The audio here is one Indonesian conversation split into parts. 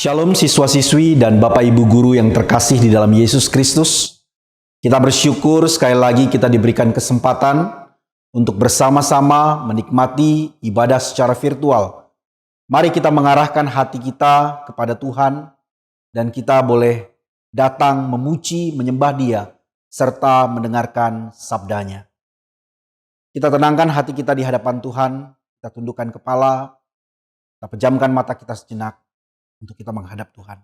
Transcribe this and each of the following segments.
Shalom siswa-siswi dan Bapak Ibu guru yang terkasih di dalam Yesus Kristus. Kita bersyukur sekali lagi kita diberikan kesempatan untuk bersama-sama menikmati ibadah secara virtual. Mari kita mengarahkan hati kita kepada Tuhan dan kita boleh datang memuji, menyembah Dia serta mendengarkan sabdanya. Kita tenangkan hati kita di hadapan Tuhan, kita tundukkan kepala, kita pejamkan mata kita sejenak untuk kita menghadap Tuhan.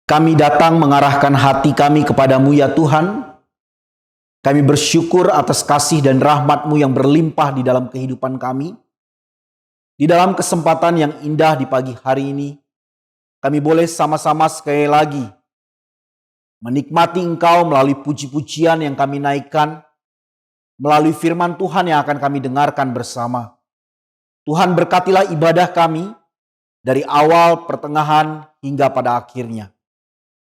Kami datang mengarahkan hati kami kepadamu ya Tuhan. Kami bersyukur atas kasih dan rahmat-Mu yang berlimpah di dalam kehidupan kami. Di dalam kesempatan yang indah di pagi hari ini, kami boleh sama-sama sekali lagi menikmati Engkau melalui puji-pujian yang kami naikkan, melalui firman Tuhan yang akan kami dengarkan bersama. Tuhan berkatilah ibadah kami dari awal, pertengahan, hingga pada akhirnya.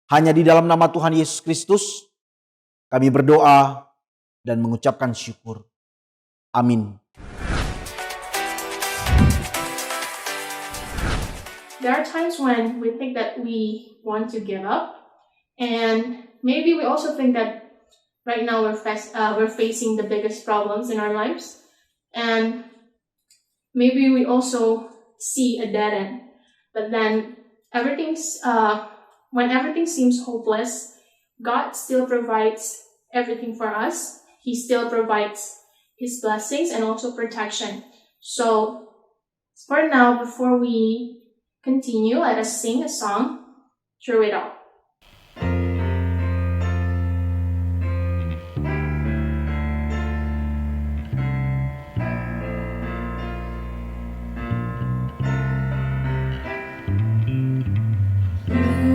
Hanya di dalam nama Tuhan Yesus Kristus kami berdoa dan mengucapkan syukur. Amin. There are times when we think that we want to give up, and maybe we also think that right now we're facing the biggest problems in our lives, and maybe we also see a dead end. But then when everything seems hopeless, God still provides everything for us. He still provides His blessings and also protection. So for now, before we continue, let us sing a song, Through It All. Never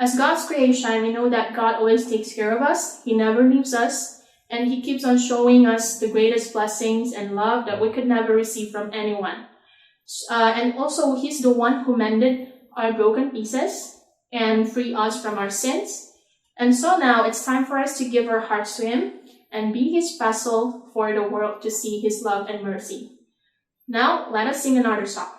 As God's creation, we know that God always takes care of us. He never leaves us. And He keeps on showing us the greatest blessings and love that we could never receive from anyone. And also, He's the one who mended our broken pieces and free us from our sins. And so now it's time for us to give our hearts to Him and be His vessel for the world to see His love and mercy. Now, let us sing another song.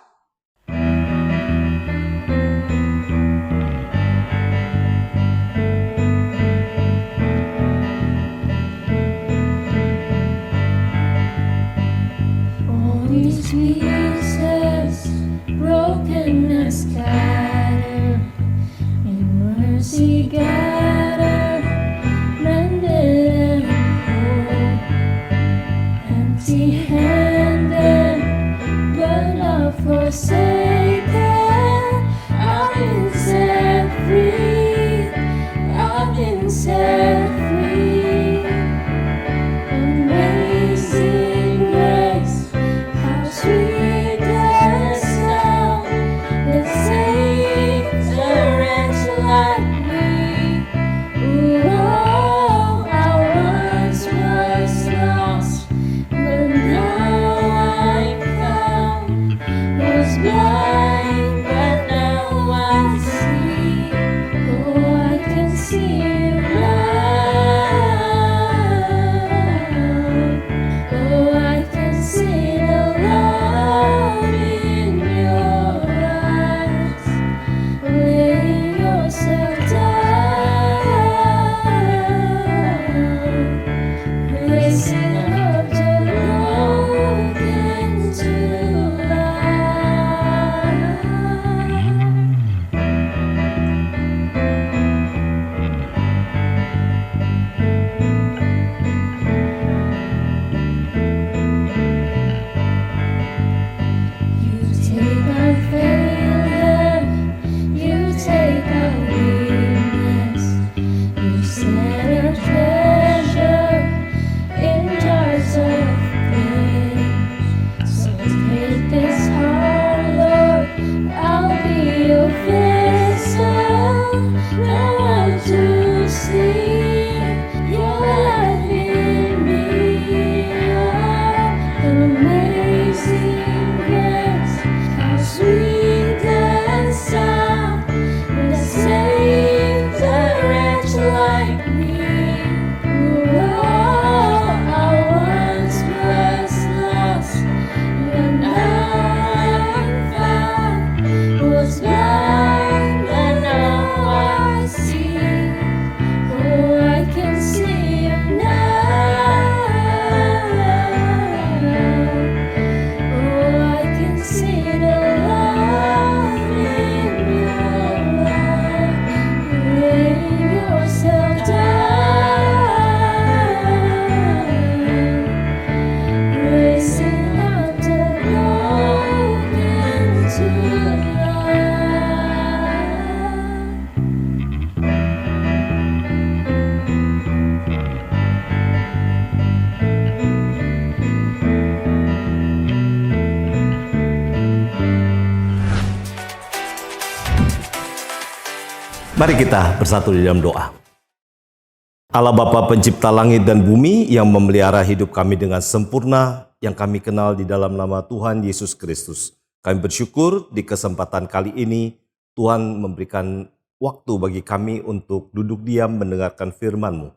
All these pieces, broken and scattered, in mercy gather, mended and whole, empty-handed, but not forsaken. I've been set free, I've been set free. Amazing grace, how sweet the sound that saves a wretch like me. Oh, I once was lost, but now I'm found. Was blind, but now I see. Oh, I can see you now. Oh, I can see the love in your eyes. Lay yourself down, raising up the broken to life. You take our failure, you take our weakness, you set our treasure in jars of clay. So take this heart, Lord, I'll be your vessel. Now I to see your life in me. Oh, an amazing grace, how sweet the sound that saves a wretch like me. Oh, I once was lost, but now I'm found. Was blind, but now I see. Oh, I can see you now. Oh, I can see the love in your eyes. Lay yourself down, raising up the broken to life. Mari kita bersatu di dalam doa. Allah Bapa pencipta langit dan bumi yang memelihara hidup kami dengan sempurna yang kami kenal di dalam nama Tuhan Yesus Kristus. Kami bersyukur di kesempatan kali ini Tuhan memberikan waktu bagi kami untuk duduk diam mendengarkan firman-Mu.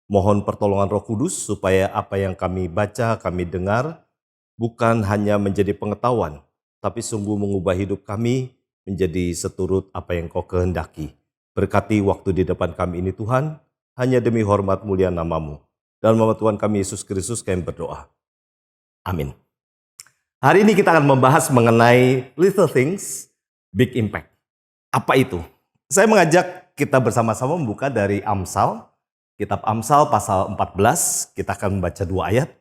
Mohon pertolongan Roh Kudus supaya apa yang kami baca, kami dengar bukan hanya menjadi pengetahuan, tapi sungguh mengubah hidup kami menjadi seturut apa yang Kau kehendaki. Berkati waktu di depan kami ini Tuhan, hanya demi hormat mulia nama-Mu. Dalam nama Tuhan kami Yesus Kristus kami berdoa. Amin. Hari ini kita akan membahas mengenai little things, big impact. Apa itu? Saya mengajak kita bersama-sama membuka dari Amsal, kitab Amsal pasal 14, kita akan membaca 2 ayat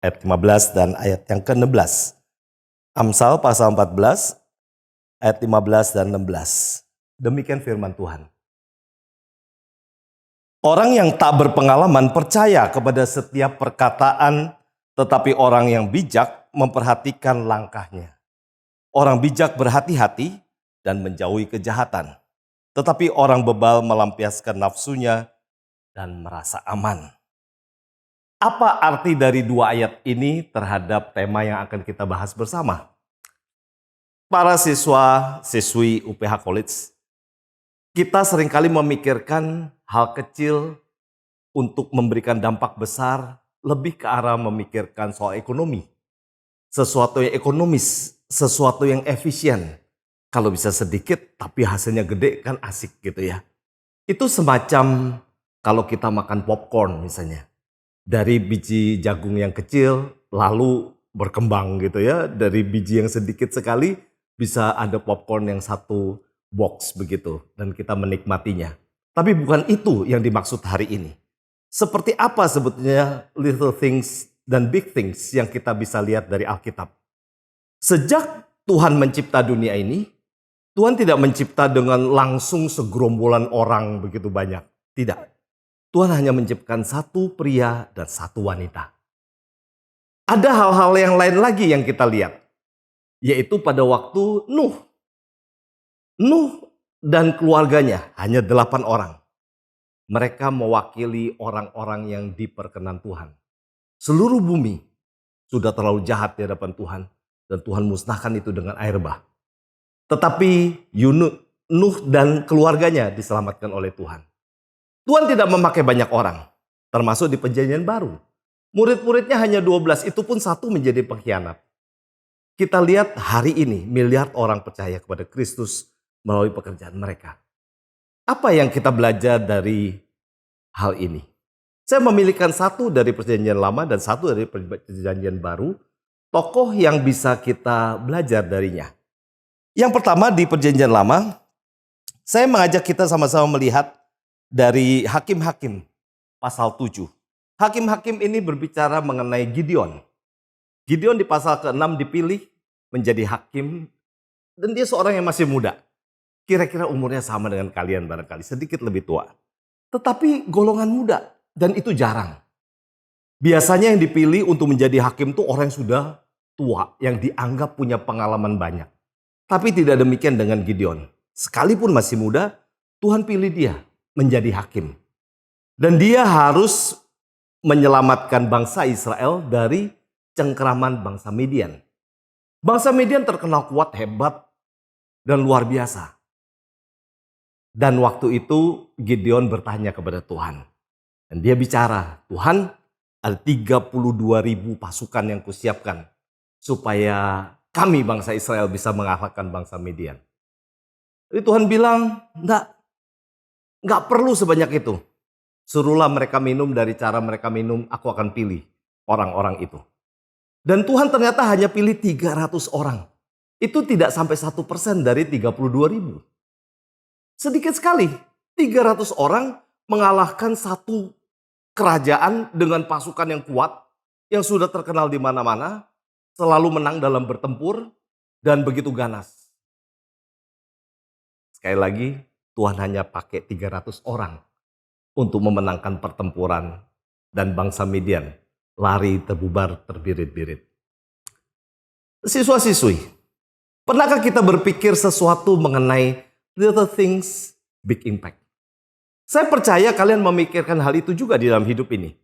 15 dan ayat yang ke-16. Amsal pasal 14, ayat 15 dan 16. Demikian firman Tuhan. Orang yang tak berpengalaman percaya kepada setiap perkataan, tetapi orang yang bijak memperhatikan langkahnya. Orang bijak berhati-hati dan menjauhi kejahatan. tetapi orang bebal melampiaskan nafsunya dan merasa aman. Apa arti dari dua ayat ini terhadap tema yang akan kita bahas bersama? Para siswa-siswi UPH College, kita seringkali memikirkan hal kecil untuk memberikan dampak besar, lebih ke arah memikirkan soal ekonomi. Sesuatu yang ekonomis, sesuatu yang efisien. Kalau bisa sedikit tapi hasilnya gede kan asik gitu ya. Itu semacam kalau kita makan popcorn misalnya. Dari biji jagung yang kecil lalu berkembang gitu ya. Dari biji yang sedikit sekali bisa ada popcorn yang satu box begitu. Dan kita menikmatinya. Tapi bukan itu yang dimaksud hari ini. Seperti apa sebetulnya little things dan big things yang kita bisa lihat dari Alkitab. Sejak Tuhan mencipta dunia ini, Tuhan tidak mencipta dengan langsung segerombolan orang begitu banyak. Tidak. Tuhan hanya menciptakan satu pria dan satu wanita. Ada hal-hal yang lain lagi yang kita lihat. Yaitu pada waktu Nuh. Nuh dan keluarganya hanya 8 orang. Mereka mewakili orang-orang yang diperkenan Tuhan. Seluruh bumi sudah terlalu jahat di hadapan Tuhan. Dan Tuhan musnahkan itu dengan air bah. Tetapi Nuh dan keluarganya diselamatkan oleh Tuhan. Tuhan tidak memakai banyak orang. Termasuk di Perjanjian Baru. Murid-muridnya hanya 12. Itu pun satu menjadi pengkhianat. Kita lihat hari ini miliar orang percaya kepada Kristus melalui pekerjaan mereka. Apa yang kita belajar dari hal ini? Saya memilihkan satu dari Perjanjian Lama dan satu dari Perjanjian Baru. Tokoh yang bisa kita belajar darinya. Yang pertama di Perjanjian Lama, saya mengajak kita sama-sama melihat dari Hakim-Hakim pasal 7. Hakim-Hakim ini berbicara mengenai Gideon. Gideon di pasal ke-6 dipilih menjadi hakim dan dia seorang yang masih muda. Kira-kira umurnya sama dengan kalian barangkali, sedikit lebih tua. Tetapi golongan muda dan itu jarang. Biasanya yang dipilih untuk menjadi hakim itu orang yang sudah tua, yang dianggap punya pengalaman banyak. Tapi tidak demikian dengan Gideon. Sekalipun masih muda, Tuhan pilih dia menjadi hakim. Dan dia harus menyelamatkan bangsa Israel dari cengkeraman bangsa Midian. Bangsa Midian terkenal kuat, hebat, dan luar biasa. Dan waktu itu Gideon bertanya kepada Tuhan. Dan dia bicara, Tuhan, ada 32.000 pasukan yang kusiapkan supaya kami bangsa Israel bisa mengalahkan bangsa Midian. Tapi Tuhan bilang, enggak perlu sebanyak itu. Suruhlah mereka minum dari cara mereka minum, aku akan pilih orang-orang itu. Dan Tuhan ternyata hanya pilih 300 orang. Itu tidak sampai 1% dari 32.000. Sedikit sekali, 300 orang mengalahkan satu kerajaan dengan pasukan yang kuat, yang sudah terkenal di mana-mana, selalu menang dalam bertempur, dan begitu ganas. Sekali lagi, Tuhan hanya pakai 300 orang untuk memenangkan pertempuran, dan bangsa Midian lari terbubar terbirit-birit. Siswa-siswi, pernahkah kita berpikir sesuatu mengenai little things, big impact? Saya percaya kalian memikirkan hal itu juga di dalam hidup ini.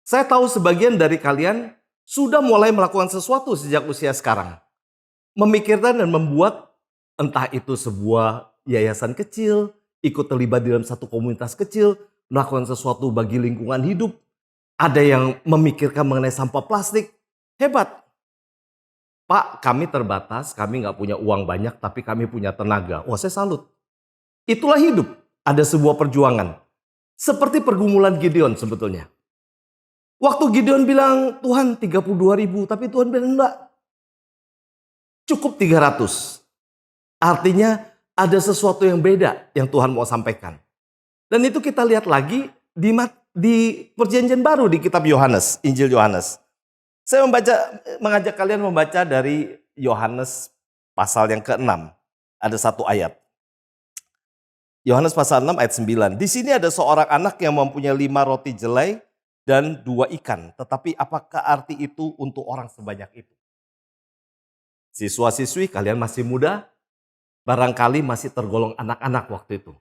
Saya tahu sebagian dari kalian sudah mulai melakukan sesuatu sejak usia sekarang. Memikirkan dan membuat entah itu sebuah yayasan kecil, ikut terlibat di dalam satu komunitas kecil, melakukan sesuatu bagi lingkungan hidup. Ada yang memikirkan mengenai sampah plastik. Hebat. Pak, kami terbatas, kami nggak punya uang banyak, tapi kami punya tenaga. Wah, saya salut. Itulah hidup. Ada sebuah perjuangan. Seperti pergumulan Gideon sebetulnya. Waktu Gideon bilang, Tuhan 32.000, tapi Tuhan bilang enggak. Cukup 300. Artinya ada sesuatu yang beda yang Tuhan mau sampaikan. Dan itu kita lihat lagi di Perjanjian Baru di kitab Yohanes, Injil Yohanes. Saya mengajak kalian membaca dari Yohanes pasal yang ke-6. Ada satu ayat. Yohanes pasal 6 ayat 9. Di sini ada seorang anak yang mempunyai 5 roti jelai dan 2 ikan. Tetapi apakah arti itu untuk orang sebanyak itu? Siswa-siswi, kalian masih muda. barangkali masih tergolong anak-anak waktu itu.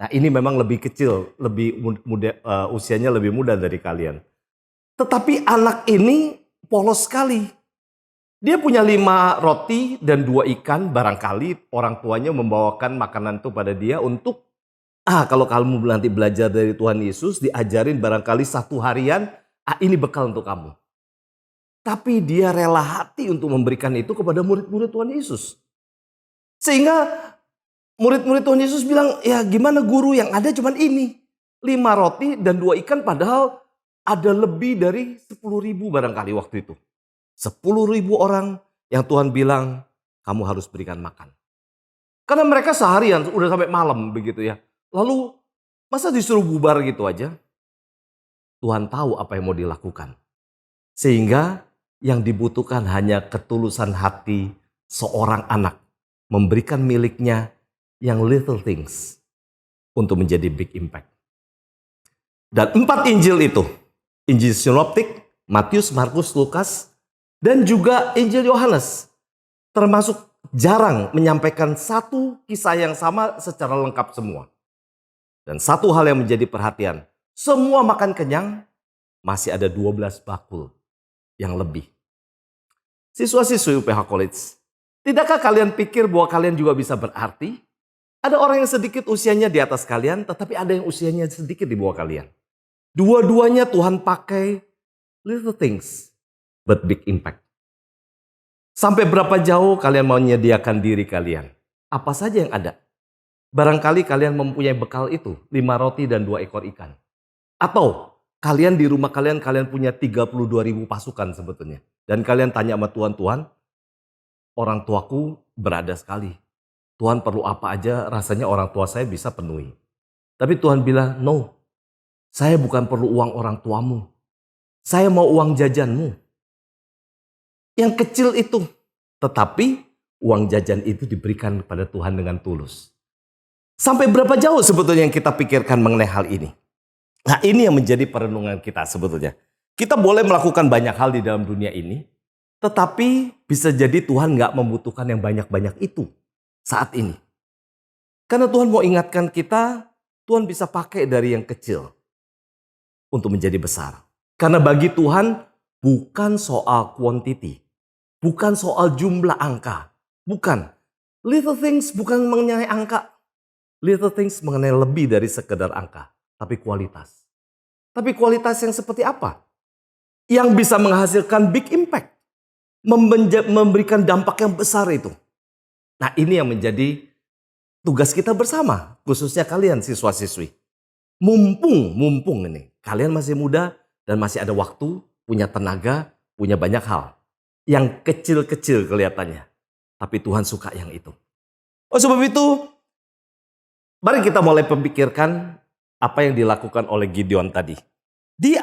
Nah, ini memang lebih kecil, lebih muda, usianya lebih muda dari kalian. Tetapi anak ini polos sekali. Dia punya 5 roti dan 2 ikan, barangkali orang tuanya membawakan makanan itu pada dia untuk, kalau kamu nanti belajar dari Tuhan Yesus, diajarin barangkali 1 harian, ini bekal untuk kamu. Tapi dia rela hati untuk memberikan itu kepada murid-murid Tuhan Yesus. Sehingga murid-murid Tuhan Yesus bilang, ya gimana guru, yang ada cuma ini. 5 roti dan 2 ikan, padahal ada lebih dari 10.000 barangkali waktu itu. 10.000 orang yang Tuhan bilang, kamu harus berikan makan. Karena mereka seharian, udah sampai malam begitu ya. Lalu masa disuruh bubar gitu aja? Tuhan tahu apa yang mau dilakukan. Sehingga yang dibutuhkan hanya ketulusan hati seorang anak. Memberikan miliknya yang little things untuk menjadi big impact. Dan 4 Injil itu, Injil Sinoptik, Matius, Markus, Lukas, dan juga Injil Yohanes, termasuk jarang menyampaikan satu kisah yang sama secara lengkap semua. Dan satu hal yang menjadi perhatian, semua makan kenyang, masih ada 12 bakul yang lebih. Siswa-siswi UPH College, tidakkah kalian pikir bahwa kalian juga bisa berarti? Ada orang yang sedikit usianya di atas kalian, tetapi ada yang usianya sedikit di bawah kalian. Dua-duanya Tuhan pakai little things, but big impact. Sampai berapa jauh kalian mau menyediakan diri kalian? Apa saja yang ada? Barangkali kalian mempunyai bekal itu, 5 roti dan 2 ekor ikan. Atau kalian di rumah kalian punya 32.000 pasukan sebetulnya. Dan kalian tanya sama Tuhan, Tuhan, orang tuaku berada sekali. Tuhan perlu apa aja, rasanya orang tua saya bisa penuhi. Tapi Tuhan bilang, no, saya bukan perlu uang orang tuamu. Saya mau uang jajanmu. Yang kecil itu. Tetapi uang jajan itu diberikan kepada Tuhan dengan tulus. Sampai berapa jauh sebetulnya yang kita pikirkan mengenai hal ini? Nah, ini yang menjadi perenungan kita sebetulnya. Kita boleh melakukan banyak hal di dalam dunia ini. Tetapi bisa jadi Tuhan gak membutuhkan yang banyak-banyak itu saat ini. Karena Tuhan mau ingatkan kita, Tuhan bisa pakai dari yang kecil untuk menjadi besar. Karena bagi Tuhan bukan soal quantity, bukan soal jumlah angka, bukan. Little things bukan mengenai angka, little things mengenai lebih dari sekedar angka, tapi kualitas. Tapi kualitas yang seperti apa? Yang bisa menghasilkan big impact, memberikan dampak yang besar itu. Nah, ini yang menjadi tugas kita bersama, khususnya kalian siswa-siswi. Mumpung ini, kalian masih muda dan masih ada waktu, punya tenaga, punya banyak hal. Yang kecil-kecil kelihatannya, tapi Tuhan suka yang itu. Sebab itu, mari kita mulai memikirkan apa yang dilakukan oleh Gideon tadi. Di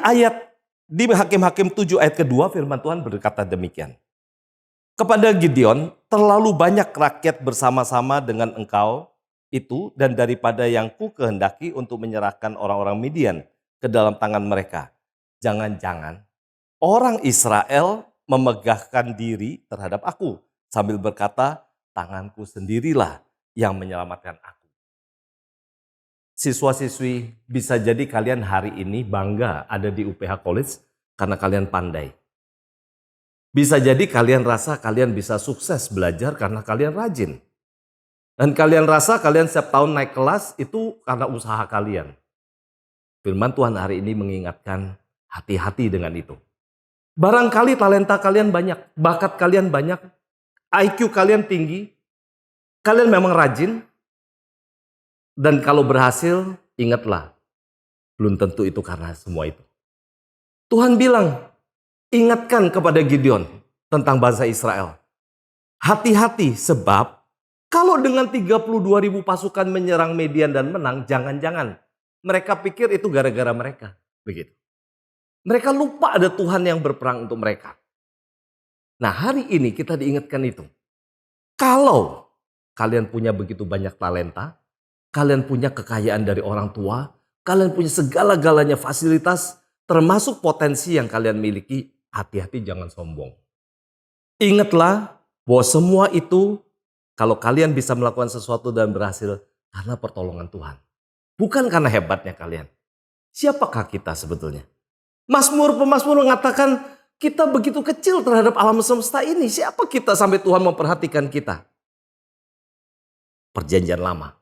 Hakim-Hakim 7 ayat kedua, firman Tuhan berkata demikian. Kepada Gideon, terlalu banyak rakyat bersama-sama dengan engkau itu, dan daripada yang ku kehendaki untuk menyerahkan orang-orang Midian ke dalam tangan mereka. Jangan-jangan orang Israel memegahkan diri terhadap aku sambil berkata, tanganku sendirilah yang menyelamatkan aku. Siswa-siswi, bisa jadi kalian hari ini bangga ada di UPH College karena kalian pandai. Bisa jadi kalian rasa kalian bisa sukses belajar karena kalian rajin. Dan kalian rasa kalian setiap tahun naik kelas itu karena usaha kalian. Firman Tuhan hari ini mengingatkan, hati-hati dengan itu. Barangkali talenta kalian banyak, bakat kalian banyak, IQ kalian tinggi, kalian memang rajin, dan kalau berhasil, ingatlah, belum tentu itu karena semua itu. Tuhan bilang, ingatkan kepada Gideon tentang bangsa Israel. Hati-hati sebab kalau dengan 32.000 pasukan menyerang Midian dan menang, jangan-jangan mereka pikir itu gara-gara mereka. Begitu. Mereka lupa ada Tuhan yang berperang untuk mereka. Nah, hari ini kita diingatkan itu. Kalau kalian punya begitu banyak talenta, kalian punya kekayaan dari orang tua, kalian punya segala-galanya fasilitas, termasuk potensi yang kalian miliki, hati-hati jangan sombong. Ingatlah bahwa semua itu kalau kalian bisa melakukan sesuatu dan berhasil karena pertolongan Tuhan. Bukan karena hebatnya kalian. Siapakah kita sebetulnya? Pemazmur mengatakan kita begitu kecil terhadap alam semesta ini. Siapa kita sampai Tuhan memperhatikan kita? Perjanjian lama.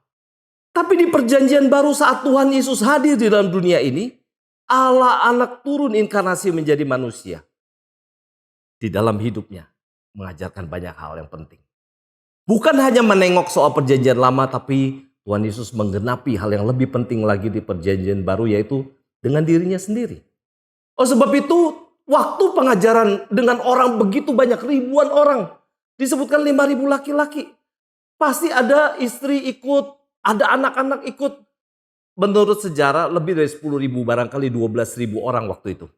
Tapi di perjanjian baru saat Tuhan Yesus hadir di dalam dunia ini, Allah anak turun inkarnasi menjadi manusia. Di dalam hidupnya mengajarkan banyak hal yang penting. Bukan hanya menengok soal perjanjian lama, tapi Tuhan Yesus menggenapi hal yang lebih penting lagi di perjanjian baru, yaitu dengan dirinya sendiri. Oh, sebab itu waktu pengajaran dengan orang begitu banyak, ribuan orang. Disebutkan 5.000 laki-laki. Pasti ada istri ikut, ada anak-anak ikut. Menurut sejarah lebih dari 10.000, barangkali 12.000 orang waktu itu.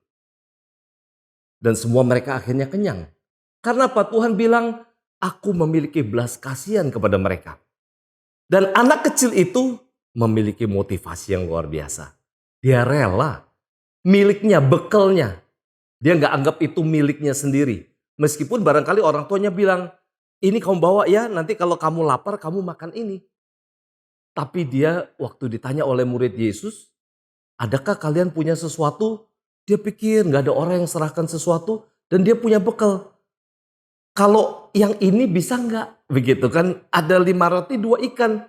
Dan semua mereka akhirnya kenyang. Karena apa? Tuhan bilang, aku memiliki belas kasihan kepada mereka. Dan anak kecil itu memiliki motivasi yang luar biasa. Dia rela. Miliknya, bekalnya. Dia nggak anggap itu miliknya sendiri. Meskipun barangkali orang tuanya bilang, ini kamu bawa ya, nanti kalau kamu lapar kamu makan ini. Tapi dia waktu ditanya oleh murid Yesus, adakah kalian punya sesuatu? Dia pikir nggak ada orang yang serahkan sesuatu dan dia punya bekal. Kalau yang ini bisa nggak? Begitu kan, ada 5 roti 2 ikan.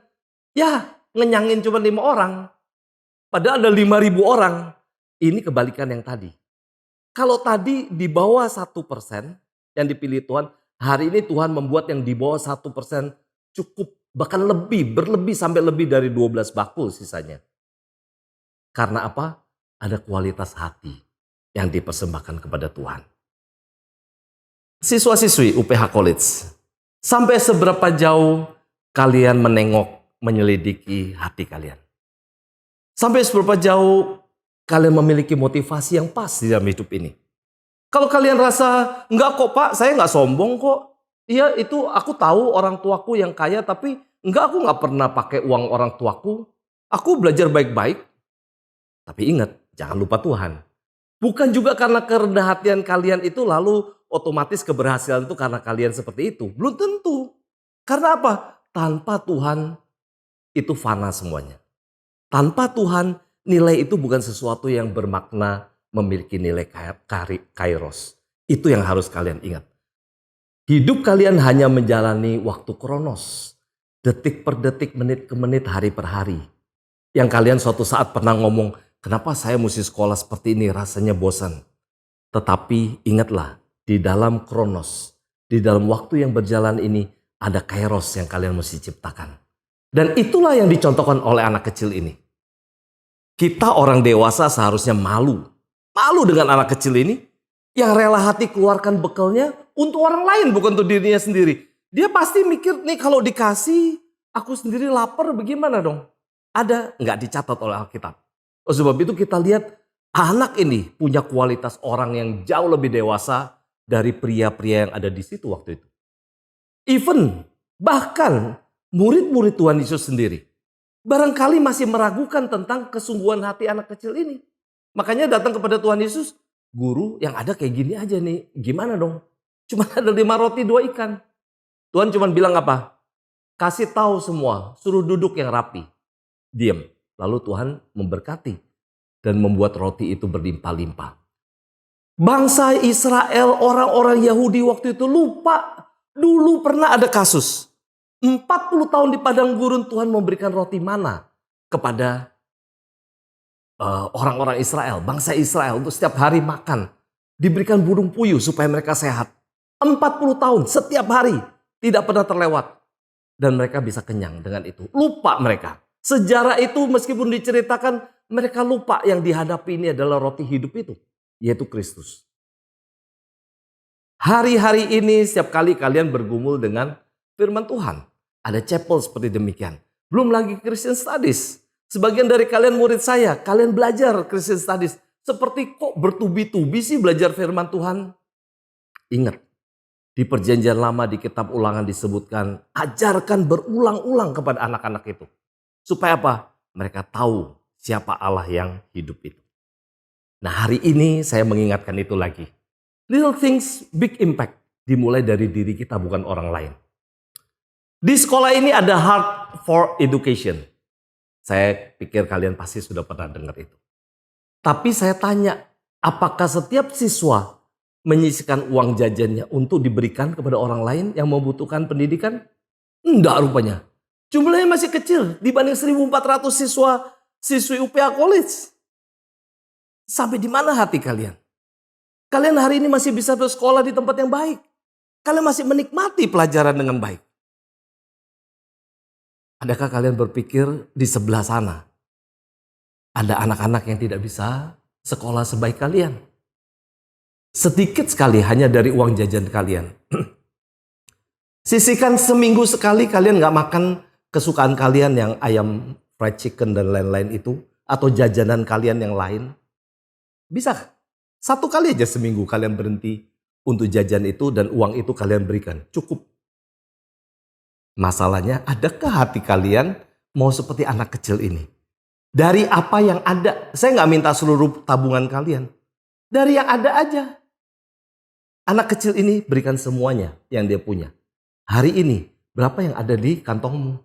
Ya, ngenyangin cuma 5 orang. Padahal ada 5.000 orang. Ini kebalikan yang tadi. Kalau tadi di bawah 1% yang dipilih Tuhan, hari ini Tuhan membuat yang di bawah 1% cukup, bahkan berlebih sampai lebih dari 12 bakul sisanya. Karena apa? Ada kualitas hati yang dipersembahkan kepada Tuhan. Siswa-siswi UPH College, sampai seberapa jauh kalian menengok, menyelidiki hati kalian? Sampai seberapa jauh kalian memiliki motivasi yang pas di dalam hidup ini? Kalau kalian rasa, enggak kok Pak, saya enggak sombong kok. Iya, itu aku tahu orang tuaku yang kaya, tapi aku enggak pernah pakai uang orang tuaku. Aku belajar baik-baik. Tapi ingat, jangan lupa Tuhan. Bukan juga karena kerendahan hatian kalian itu lalu otomatis keberhasilan itu karena kalian seperti itu. Belum tentu. Karena apa? Tanpa Tuhan itu fana semuanya. Tanpa Tuhan, nilai itu bukan sesuatu yang bermakna memiliki nilai kairos. Itu yang harus kalian ingat. Hidup kalian hanya menjalani waktu kronos. Detik per detik, menit ke menit, hari per hari. Yang kalian suatu saat pernah ngomong, kenapa saya mesti sekolah seperti ini, rasanya bosan. Tetapi ingatlah, di dalam kronos, di dalam waktu yang berjalan ini, ada kairos yang kalian mesti ciptakan. Dan itulah yang dicontohkan oleh anak kecil ini. Kita orang dewasa seharusnya malu. Malu dengan anak kecil ini yang rela hati keluarkan bekalnya untuk orang lain, bukan untuk dirinya sendiri. Dia pasti mikir, nih kalau dikasih, aku sendiri lapar bagaimana dong? Ada, nggak dicatat oleh Alkitab. Oh, sebab itu kita lihat anak ini punya kualitas orang yang jauh lebih dewasa dari pria-pria yang ada di situ waktu itu. Bahkan murid-murid Tuhan Yesus sendiri barangkali masih meragukan tentang kesungguhan hati anak kecil ini. Makanya datang kepada Tuhan Yesus, guru yang ada kayak gini aja nih, gimana dong? Cuma ada 5 roti 2 ikan. Tuhan cuma bilang apa? Kasih tahu semua, suruh duduk yang rapi. Diam. Lalu Tuhan memberkati dan membuat roti itu berlimpah-limpah. Bangsa Israel, orang-orang Yahudi waktu itu lupa. Dulu pernah ada kasus. 40 tahun di padang gurun Tuhan memberikan roti mana kepada orang-orang Israel, bangsa Israel untuk setiap hari makan. Diberikan burung puyuh supaya mereka sehat. 40 tahun setiap hari tidak pernah terlewat. Dan mereka bisa kenyang dengan itu. Lupa mereka. Sejarah itu meskipun diceritakan, mereka lupa yang dihadapi ini adalah roti hidup itu. Yaitu Kristus. Hari-hari ini setiap kali kalian bergumul dengan firman Tuhan. Ada chapel seperti demikian. Belum lagi Christian Studies. Sebagian dari kalian murid saya, kalian belajar Christian Studies. Seperti kok bertubi-tubi sih belajar firman Tuhan? Ingat, di perjanjian lama di kitab ulangan disebutkan, ajarkan berulang-ulang kepada anak-anak itu. Supaya apa? Mereka tahu siapa Allah yang hidup itu. Nah, hari ini saya mengingatkan itu lagi. Little things, big impact. Dimulai dari diri kita, bukan orang lain. Di sekolah ini ada Heart for Education. Saya pikir kalian pasti sudah pernah dengar itu. Tapi saya tanya, apakah setiap siswa menyisihkan uang jajannya untuk diberikan kepada orang lain yang membutuhkan pendidikan? Enggak rupanya. Jumlahnya masih kecil dibanding 1.400 siswi UPA College. Sampai di mana hati kalian? Kalian hari ini masih bisa bersekolah di tempat yang baik. Kalian masih menikmati pelajaran dengan baik. Adakah kalian berpikir di sebelah sana ada anak-anak yang tidak bisa sekolah sebaik kalian? Sedikit sekali hanya dari uang jajan kalian. Sisihkan seminggu sekali kalian gak makan kesukaan kalian yang ayam fried chicken dan lain-lain itu. Atau jajanan kalian yang lain. Bisa. Satu kali aja seminggu kalian berhenti untuk jajan itu dan uang itu kalian berikan. Cukup. Masalahnya, adakah hati kalian mau seperti anak kecil ini? Dari apa yang ada, saya nggak minta seluruh tabungan kalian. Dari yang ada aja. Anak kecil ini berikan semuanya yang dia punya. Hari ini, berapa yang ada di kantongmu?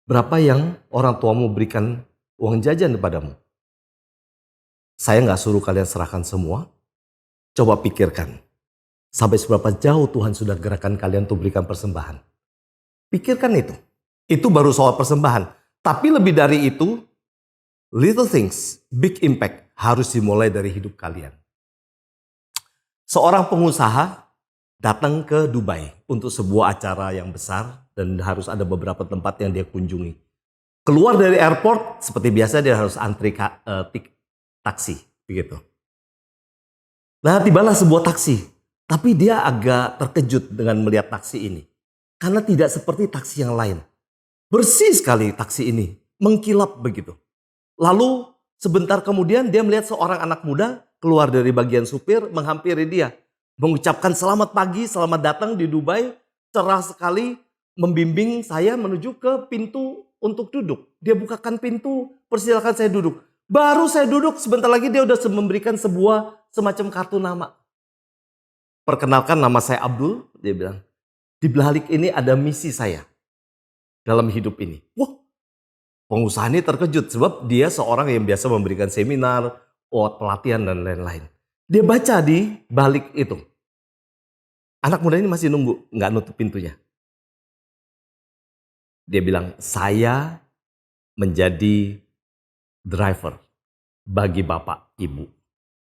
Berapa yang orang tuamu berikan uang jajan kepadamu? Saya nggak suruh kalian serahkan semua. Coba pikirkan. Sampai seberapa jauh Tuhan sudah gerakan kalian untuk berikan persembahan. Pikirkan itu. Itu baru soal persembahan. Tapi lebih dari itu, little things, big impact harus dimulai dari hidup kalian. Seorang pengusaha datang ke Dubai untuk sebuah acara yang besar dan harus ada beberapa tempat yang dia kunjungi. Keluar dari airport, seperti biasa dia harus antri taksi, begitu. Nah, tibalah sebuah taksi, tapi dia agak terkejut dengan melihat taksi ini. Karena tidak seperti taksi yang lain. Bersih sekali taksi ini, mengkilap begitu. Lalu sebentar kemudian dia melihat seorang anak muda keluar dari bagian supir, menghampiri dia. Mengucapkan selamat pagi, selamat datang di Dubai. Cerah sekali, membimbing saya menuju ke pintu untuk duduk. Dia bukakan pintu, persilakan saya duduk. Baru saya duduk, sebentar lagi dia udah memberikan sebuah semacam kartu nama. Perkenalkan, nama saya Abdul, dia bilang. Di balik ini ada misi saya dalam hidup ini. Wah, pengusaha ini terkejut sebab dia seorang yang biasa memberikan seminar, pelatihan dan lain-lain. Dia baca di balik itu. Anak muda ini masih nunggu, nggak nutup pintunya. Dia bilang, saya menjadi driver bagi Bapak Ibu.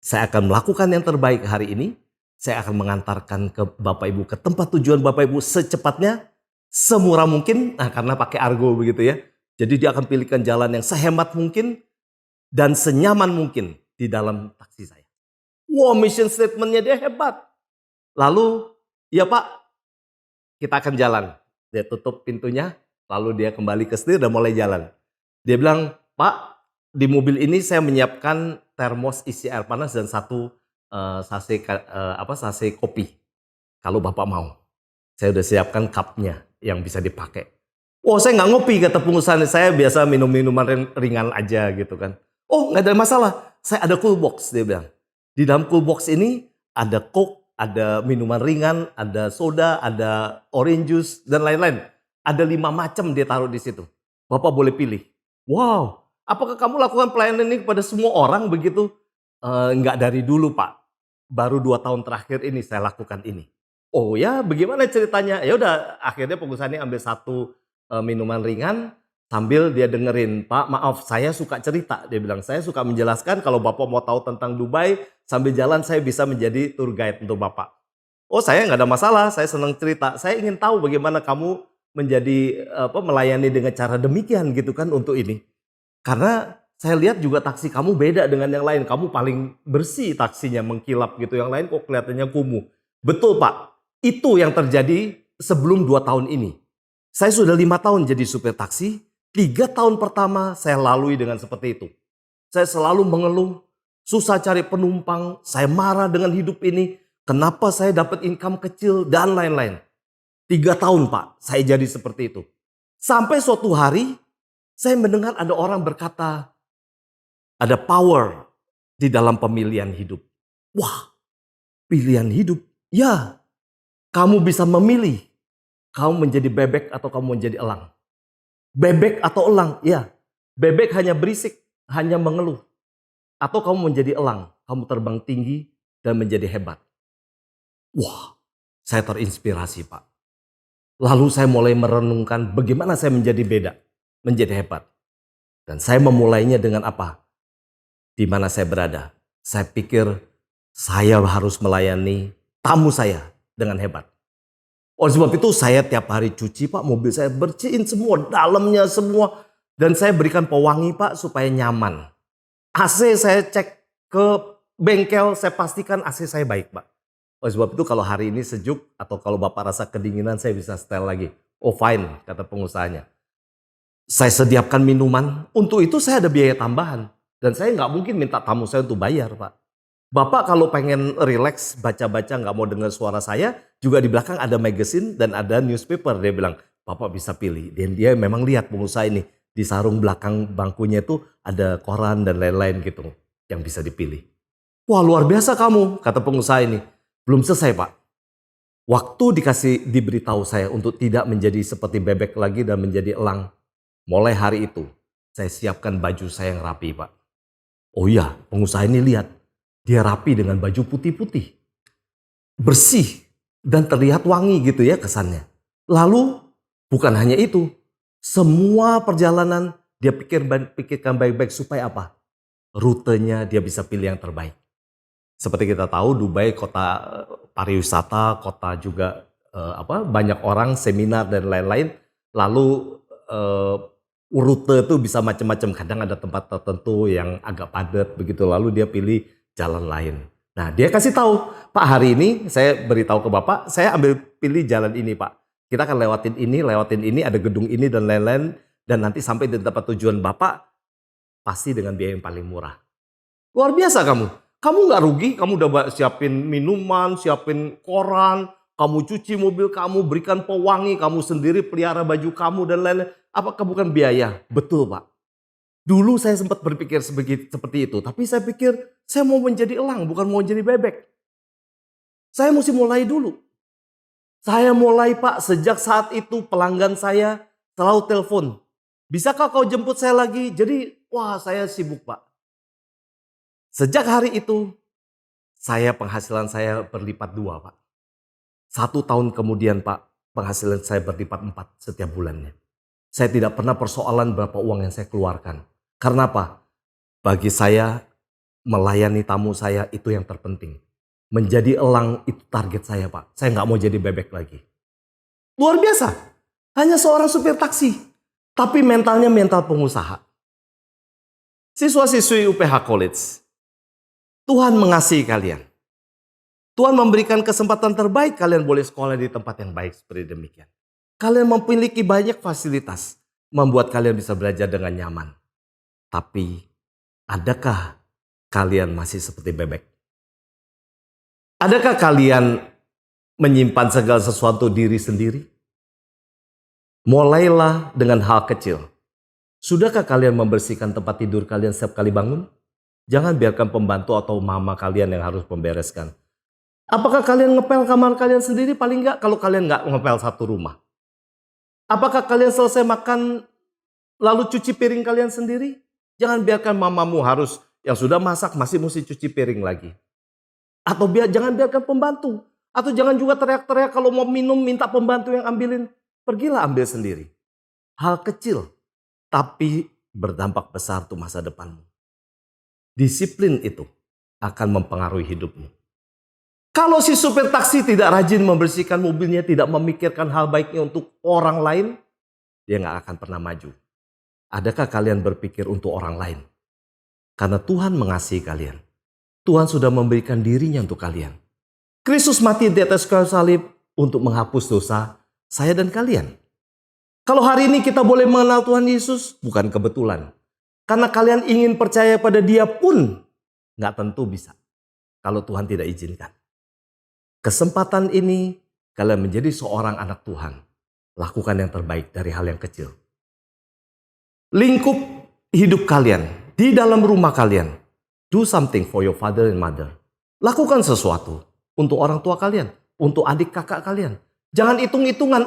Saya akan melakukan yang terbaik hari ini. Saya akan mengantarkan ke Bapak Ibu, ke tempat tujuan Bapak Ibu secepatnya, semurah mungkin, karena pakai argo begitu ya. Jadi dia akan pilihkan jalan yang sehemat mungkin dan senyaman mungkin di dalam taksi saya. Wow, mission statementnya dia hebat. Lalu, ya Pak, kita akan jalan. Dia tutup pintunya, lalu dia kembali ke setir dan mulai jalan. Dia bilang, Pak, di mobil ini saya menyiapkan termos isi air panas dan satu sase kopi. Kalau Bapak mau. Saya udah siapkan cupnya yang bisa dipakai. Oh, saya nggak ngopi, kata pengusaha. Saya biasa minum minuman ringan aja gitu kan. Oh, nggak ada masalah. Saya ada cool box, dia bilang. Di dalam cool box ini ada Coke, ada minuman ringan, ada soda, ada orange juice, dan lain-lain. Ada 5 macam dia taruh di situ. Bapak boleh pilih. Wow, apakah kamu lakukan pelayanan ini kepada semua orang begitu? Nggak dari dulu Pak. Baru 2 tahun terakhir ini saya lakukan ini. Oh ya, bagaimana ceritanya? Ya udah, akhirnya pengusaha ini ambil satu minuman ringan sambil dia dengerin, Pak maaf saya suka cerita. Dia bilang, saya suka menjelaskan, kalau Bapak mau tahu tentang Dubai, sambil jalan saya bisa menjadi tour guide untuk Bapak. Oh, saya nggak ada masalah, saya senang cerita. Saya ingin tahu bagaimana kamu menjadi melayani dengan cara demikian gitu kan untuk ini. Karena saya lihat juga taksi kamu beda dengan yang lain. Kamu paling bersih taksinya, mengkilap gitu. Yang lain kok kelihatannya kumuh. Betul Pak, itu yang terjadi sebelum 2 tahun ini. Saya sudah 5 tahun jadi supir taksi. 3 tahun pertama saya lalui dengan seperti itu. Saya selalu mengeluh, susah cari penumpang, saya marah dengan hidup ini. Kenapa saya dapat income kecil dan lain-lain. 3 tahun Pak, saya jadi seperti itu. Sampai suatu hari, saya mendengar ada orang berkata, ada power di dalam pemilihan hidup. Wah, pilihan hidup? Ya, kamu bisa memilih Kamu menjadi bebek atau kamu menjadi elang? Bebek atau elang? Ya, bebek hanya berisik, hanya mengeluh. Atau kamu menjadi elang, kamu terbang tinggi dan menjadi hebat. Wah, saya terinspirasi Pak. Lalu saya mulai merenungkan bagaimana saya menjadi beda, menjadi hebat. Dan saya memulainya dengan apa? Di mana saya berada. Saya pikir saya harus melayani tamu saya dengan hebat. Oleh sebab itu saya tiap hari cuci Pak, mobil saya bersihin semua, dalamnya semua. Dan saya berikan pewangi Pak supaya nyaman. AC saya cek ke bengkel, saya pastikan AC saya baik Pak. Oleh sebab itu kalau hari ini sejuk atau kalau Bapak rasa kedinginan saya bisa setel lagi. Oh fine, kata pengusahanya. Saya sediakan minuman, untuk itu saya ada biaya tambahan. Dan saya nggak mungkin minta tamu saya untuk bayar Pak. Bapak kalau pengen relax, baca-baca, nggak mau dengar suara saya, juga di belakang ada magazine dan ada newspaper. Dia bilang, Bapak bisa pilih. Dan dia memang lihat pengusaha ini, di sarung belakang bangkunya itu ada koran dan lain-lain gitu, yang bisa dipilih. Wah luar biasa kamu, kata pengusaha ini. Belum selesai Pak. Waktu diberitahu saya untuk tidak menjadi seperti bebek lagi dan menjadi elang. Mulai hari itu, saya siapkan baju saya yang rapi Pak. Oh iya, pengusaha ini lihat. Dia rapi dengan baju putih-putih. Bersih dan terlihat wangi gitu ya kesannya. Lalu bukan hanya itu. Semua perjalanan dia pikirkan baik-baik supaya apa? Rutenya dia bisa pilih yang terbaik. Seperti kita tahu Dubai kota pariwisata, kota juga banyak orang seminar dan lain-lain. Lalu rute itu bisa macam-macam. Kadang ada tempat tertentu yang agak padat begitu. Lalu dia pilih jalan lain. Nah dia kasih tahu, Pak hari ini saya beritahu ke Bapak, saya ambil pilih jalan ini Pak. Kita akan lewatin ini, ada gedung ini dan lain-lain. Dan nanti sampai di tempat tujuan Bapak, pasti dengan biaya yang paling murah. Luar biasa kamu. Kamu nggak rugi, kamu udah siapin minuman, siapin koran, kamu cuci mobil kamu, berikan pewangi, kamu sendiri pelihara baju kamu dan lain-lain. Apakah bukan biaya? Betul Pak. Dulu saya sempat berpikir seperti itu, tapi saya pikir saya mau menjadi elang, bukan mau jadi bebek. Saya mesti mulai dulu. Saya mulai Pak, sejak saat itu pelanggan saya selalu telepon. Bisakah kau jemput saya lagi? Jadi, wah saya sibuk Pak. Sejak hari itu, penghasilan saya berlipat 2 Pak. 1 tahun kemudian Pak, penghasilan saya berlipat 4 setiap bulannya. Saya tidak pernah persoalan berapa uang yang saya keluarkan. Karena apa? Bagi saya, melayani tamu saya itu yang terpenting. Menjadi elang itu target saya Pak. Saya nggak mau jadi bebek lagi. Luar biasa. Hanya seorang supir taksi. Tapi mentalnya mental pengusaha. Siswa-siswi UPH College. Tuhan mengasihi kalian. Tuhan memberikan kesempatan terbaik kalian boleh sekolah di tempat yang baik seperti demikian. Kalian memiliki banyak fasilitas. Membuat kalian bisa belajar dengan nyaman. Tapi, adakah kalian masih seperti bebek? Adakah kalian menyimpan segala sesuatu diri sendiri? Mulailah dengan hal kecil. Sudahkah kalian membersihkan tempat tidur kalian setiap kali bangun? Jangan biarkan pembantu atau mama kalian yang harus membereskan. Apakah kalian ngepel kamar kalian sendiri? Paling enggak kalau kalian enggak ngepel satu rumah. Apakah kalian selesai makan lalu cuci piring kalian sendiri? Jangan biarkan mamamu harus yang sudah masak masih mesti cuci piring lagi. Atau jangan biarkan pembantu. Atau jangan juga teriak-teriak kalau mau minum minta pembantu yang ambilin. Pergilah ambil sendiri. Hal kecil tapi berdampak besar untuk masa depanmu. Disiplin itu akan mempengaruhi hidupmu. Kalau si supir taksi tidak rajin membersihkan mobilnya, tidak memikirkan hal baiknya untuk orang lain, dia nggak akan pernah maju. Adakah kalian berpikir untuk orang lain? Karena Tuhan mengasihi kalian. Tuhan sudah memberikan dirinya untuk kalian. Kristus mati di atas kayu salib untuk menghapus dosa saya dan kalian. Kalau hari ini kita boleh mengenal Tuhan Yesus, bukan kebetulan. Karena kalian ingin percaya pada Dia pun nggak tentu bisa. Kalau Tuhan tidak izinkan. Kesempatan ini kalian menjadi seorang anak Tuhan. Lakukan yang terbaik dari hal yang kecil. Lingkup hidup kalian di dalam rumah kalian. Do something for your father and mother. Lakukan sesuatu untuk orang tua kalian, untuk adik kakak kalian. Jangan hitung-hitungan,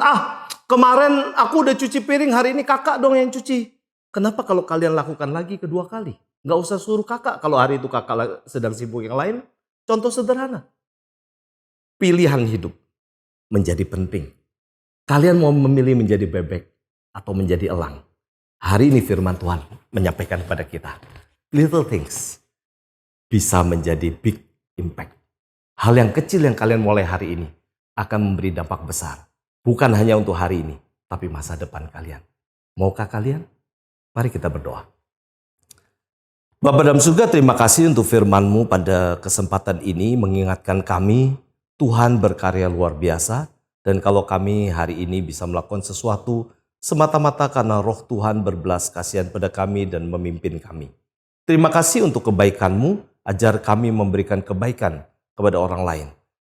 Kemarin aku udah cuci piring, hari ini kakak dong yang cuci. Kenapa kalau kalian lakukan lagi kedua kali? Nggak usah suruh kakak kalau hari itu kakak sedang sibuk yang lain. Contoh sederhana. Pilihan hidup menjadi penting. Kalian mau memilih menjadi bebek atau menjadi elang? Hari ini firman Tuhan menyampaikan kepada kita. Little things bisa menjadi big impact. Hal yang kecil yang kalian mulai hari ini akan memberi dampak besar. Bukan hanya untuk hari ini, tapi masa depan kalian. Maukah kalian? Mari kita berdoa. Bapa dalam surga, terima kasih untuk firman-Mu pada kesempatan ini mengingatkan kami, Tuhan berkarya luar biasa, dan kalau kami hari ini bisa melakukan sesuatu semata-mata karena roh Tuhan berbelas kasihan pada kami dan memimpin kami. Terima kasih untuk kebaikan-Mu, ajar kami memberikan kebaikan kepada orang lain,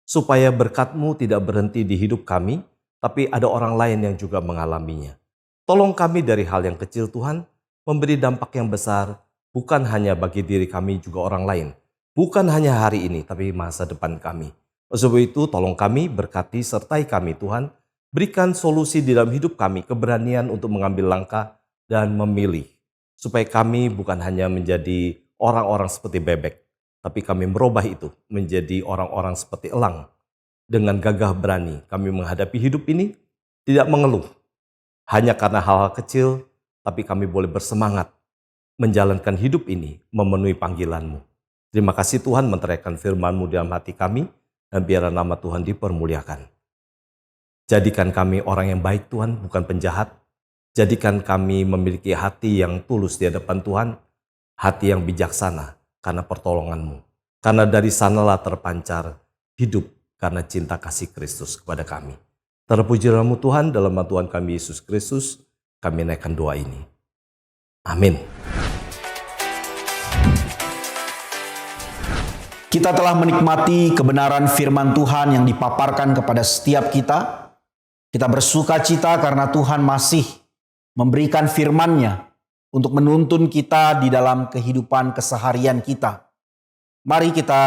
supaya berkat-Mu tidak berhenti di hidup kami, tapi ada orang lain yang juga mengalaminya. Tolong kami dari hal yang kecil Tuhan, memberi dampak yang besar, bukan hanya bagi diri kami juga orang lain. Bukan hanya hari ini, tapi masa depan kami. Sebab itu tolong kami, berkati, sertai kami Tuhan. Berikan solusi di dalam hidup kami, keberanian untuk mengambil langkah dan memilih. Supaya kami bukan hanya menjadi orang-orang seperti bebek, tapi kami merubah itu menjadi orang-orang seperti elang. Dengan gagah berani kami menghadapi hidup ini, tidak mengeluh. Hanya karena hal-hal kecil, tapi kami boleh bersemangat menjalankan hidup ini memenuhi panggilan-Mu. Terima kasih Tuhan menteraikan firman-Mu dalam hati kami, dan biarlah nama Tuhan dipermuliakan. Jadikan kami orang yang baik Tuhan, bukan penjahat. Jadikan kami memiliki hati yang tulus di hadapan Tuhan, hati yang bijaksana karena pertolongan-Mu. Karena dari sanalah terpancar hidup karena cinta kasih Kristus kepada kami. Terpujilah-Mu Tuhan, dalam nama Tuhan kami Yesus Kristus, kami naikkan doa ini. Amin. Kita telah menikmati kebenaran firman Tuhan yang dipaparkan kepada setiap kita. Kita bersuka cita karena Tuhan masih memberikan firman-Nya untuk menuntun kita di dalam kehidupan keseharian kita. Mari kita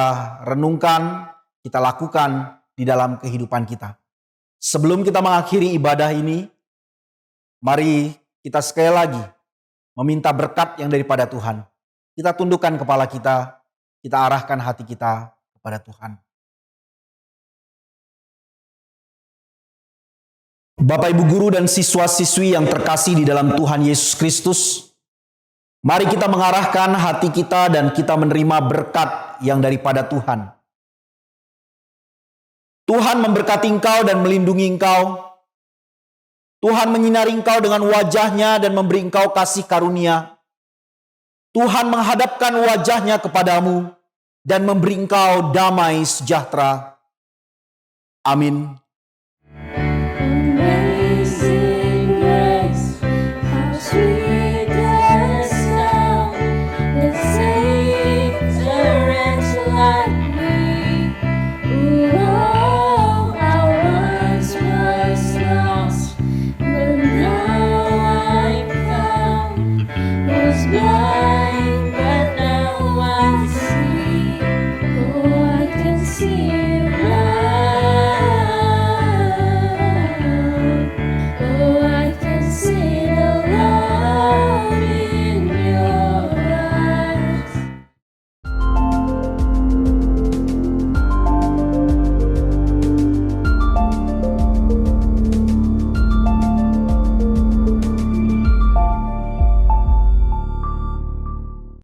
renungkan, kita lakukan di dalam kehidupan kita. Sebelum kita mengakhiri ibadah ini, mari kita sekali lagi meminta berkat yang daripada Tuhan. Kita tundukkan kepala kita arahkan hati kita kepada Tuhan. Bapak, Ibu guru dan siswa-siswi yang terkasih di dalam Tuhan Yesus Kristus, mari kita mengarahkan hati kita dan kita menerima berkat yang daripada Tuhan. Tuhan memberkati engkau dan melindungi engkau. Tuhan menyinari engkau dengan wajah-Nya dan memberi engkau kasih karunia. Tuhan menghadapkan wajah-Nya kepadamu dan memberi engkau damai sejahtera. Amin. Amazing grace, how sweet the sound that saved a wretch like me. Oh, I once was lost, but now I'm found. Was blind.